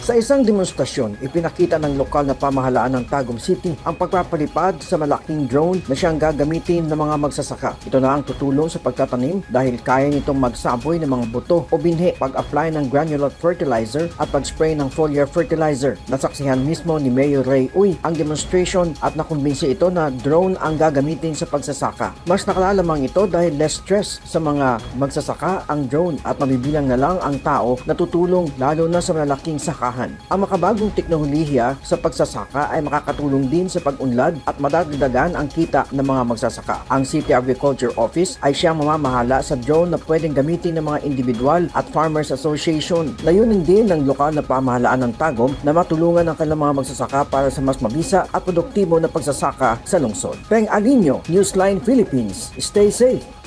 Sa isang demonstrasyon, ipinakita ng lokal na pamahalaan ng Tagum City ang pagpapalipad sa malaking drone na siyang gagamitin ng mga magsasaka. Ito na ang tutulong sa pagtatanim dahil kaya nitong magsaboy ng mga buto o binhi, pag-apply ng granular fertilizer at pag-spray ng foliar fertilizer. Nasaksihan mismo ni Mayor Ray Uy ang demonstration at nakumbinsi ito na drone ang gagamitin sa pagsasaka. Mas nakalalamang ito dahil less stress sa mga magsasaka ang drone at mabibilang na lang ang tao na tutulong lalo na sa malaking sakahan. Ang makabagong teknolohiya sa pagsasaka ay makakatulong din sa pag-unlad at madadagdagan ang kita ng mga magsasaka. Ang City Agriculture Office ay siyang mamamahala sa drone na pwedeng gamitin ng mga individual at farmers association. Layunin din ng lokal na pamahalaan ng Tagum na matulungan ang kanilang mga magsasaka para sa mas mabisa at produktibo na pagsasaka sa lungsod. Peng Alinio, Newsline Philippines. Stay safe!